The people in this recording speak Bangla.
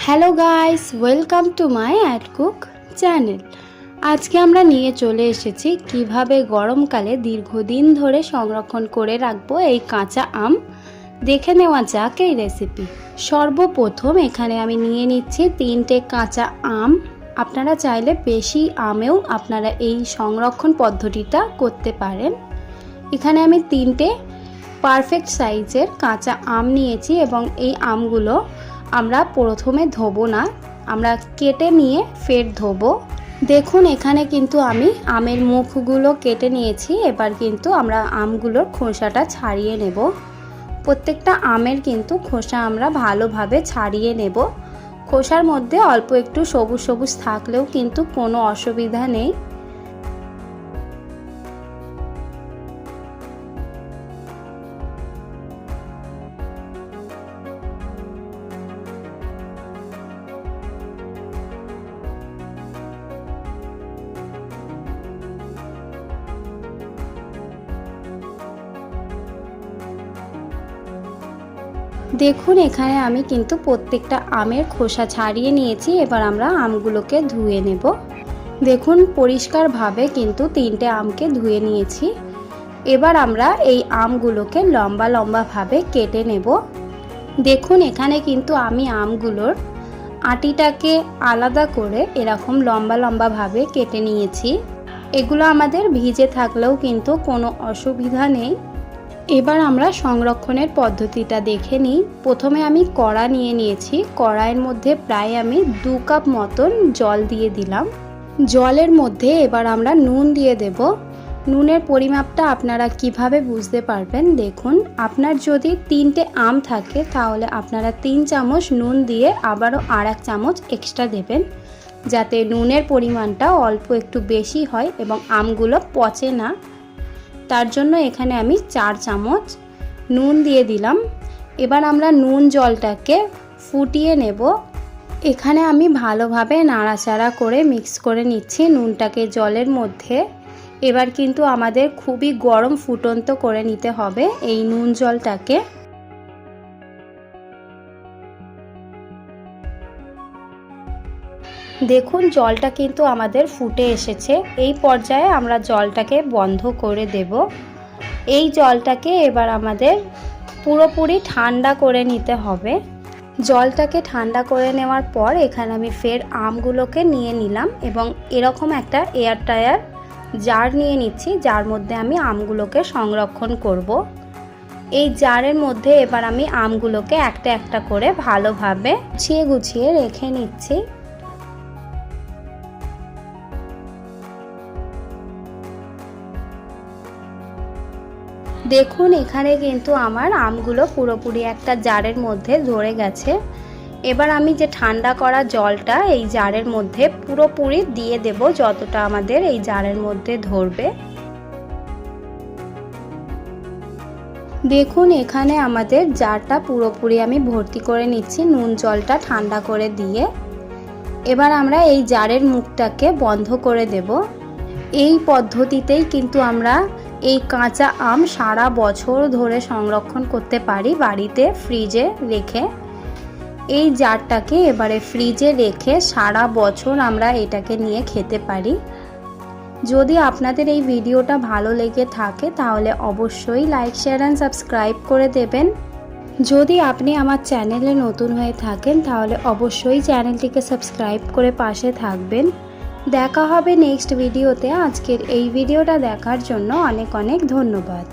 Hello guys, welcome to my add cook channel. আজকে আমরা নিয়ে চলে এসেছি কিভাবে গরমকালে দীর্ঘদিন ধরে সংরক্ষণ করে রাখবো এই কাঁচা আম। দেখে নেওয়া যাক এই রেসিপি। সর্বপ্রথম এখানে আমি নিয়ে নিচ্ছি 3টে কাঁচা আম। আপনারা চাইলে বেশি আমেও আপনারা এই সংরক্ষণ পদ্ধতিটা করতে পারেন। এখানে আমি 3টে পারফেক্ট সাইজের কাঁচা আম নিয়েছি এবং এই আমগুলো আমরা প্রথমে ধোবো না, আমরা কেটে নিয়ে ফের ধোবো। দেখুন এখানে কিন্তু আমি আমের মুখগুলো কেটে নিয়েছি। এবার কিন্তু আমরা আমগুলোর খোসাটা ছাড়িয়ে নেব। প্রত্যেকটা আমের কিন্তু খোসা আমরা ভালোভাবে ছাড়িয়ে নেব। খোসার মধ্যে অল্প একটু সবুজ সবুজ থাকলেও কিন্তু কোনো অসুবিধা নেই। দেখুন এখানে আমি কিন্তু প্রত্যেকটা আমের খোসা ছাড়িয়ে নিয়েছি। এবার আমরা আমগুলোকে ধুয়ে নেব। দেখুন পরিষ্কারভাবে কিন্তু 3টে আমকে ধুয়ে নিয়েছি। এবার আমরা এই আমগুলোকে লম্বা লম্বাভাবে কেটে নেব। দেখুন এখানে কিন্তু আমি আমগুলোর আটিটাকে আলাদা করে এরকম লম্বা লম্বাভাবে কেটে নিয়েছি। এগুলো আমাদের ভিজে থাকলেও কিন্তু কোনো অসুবিধা নেই। এবার আমরা সংরক্ষণের পদ্ধতিটা দেখে নিই। প্রথমে আমি কড়া নিয়ে নিয়েছি। কড়াইয়ের মধ্যে প্রায় আমি 2 কাপ মতন জল দিয়ে দিলাম। জলের মধ্যে এবার আমরা নুন দিয়ে দেব। নুনের পরিমাপটা আপনারা কিভাবে বুঝতে পারবেন দেখুন, আপনার যদি 3টে আম থাকে তাহলে আপনারা 3 চামচ নুন দিয়ে আবারও আর 1 চামচ এক্সট্রা দেবেন, যাতে নুনের পরিমাণটা অল্প একটু বেশি হয় এবং আমগুলো পচে না। তার জন্য এখানে আমি 4 চামচ নুন দিয়ে দিলাম। এবার আমরা নুন জলটাকে ফুটিয়ে নেব। এখানে আমি ভালোভাবে নাড়াচাড়া করে মিক্স করে নিচ্ছি নুনটাকে জলের মধ্যে। এবার কিন্তু আমাদের খুবই গরম ফুটন্ত করে নিতে হবে এই নুন জলটাকে। দেখুন জলটা কিন্তু আমাদের ফুটে এসেছে। এই পর্যায়ে আমরা জলটাকে বন্ধ করে দেব। এই জলটাকে এবার আমাদের পুরোপুরি ঠান্ডা করে নিতে হবে। জলটাকে ঠান্ডা করে নেওয়ার পর এখানে আমি ফের আমগুলোকে নিয়ে নিলাম এবং এরকম একটা এয়ারটায়ার জার নিয়ে নিচ্ছি, যার মধ্যে আমি আমগুলোকে সংরক্ষণ করব। এই জারের মধ্যে এবার আমি আমগুলোকে একটা একটা করে ভালোভাবে গুছিয়ে রেখে নিচ্ছি। দেখুন এখানে কিন্তু আমার আমগুলো পুরোপুরি একটা জারের মধ্যে ধরে গেছে। এবার আমি যে ঠান্ডা করা জলটা এই জারের মধ্যে পুরোপুরি দিয়ে দেব, যতটা আমাদের এই জারের মধ্যে ধরবে। দেখুন এখানে আমাদের জারটা পুরোপুরি আমি ভর্তি করে নিচ্ছি নুন জলটা ঠান্ডা করে দিয়ে। এবার আমরা এই জারের মুখটাকে বন্ধ করে দেব। এই পদ্ধতিতেই কিন্তু আমরা এই কাঁচা আম সারা বছর ধরে সংরক্ষণ করতে পারি বাড়িতে ফ্রিজে রেখে। এই জারটাকে এবারে ফ্রিজে রেখে সারা বছর আমরা এটাকে নিয়ে খেতে পারি। যদি আপনাদের এই ভিডিওটা ভালো লেগে থাকে তাহলে অবশ্যই লাইক, শেয়ার অ্যান্ড সাবস্ক্রাইব করে দেবেন। যদি আপনি আমার চ্যানেলে নতুন হয়ে থাকেন তাহলে অবশ্যই চ্যানেলটিকে সাবস্ক্রাইব করে পাশে থাকবেন। দেখা হবে নেক্সট ভিডিওতে। আজকের এই ভিডিওটা দেখার জন্য অনেক অনেক ধন্যবাদ।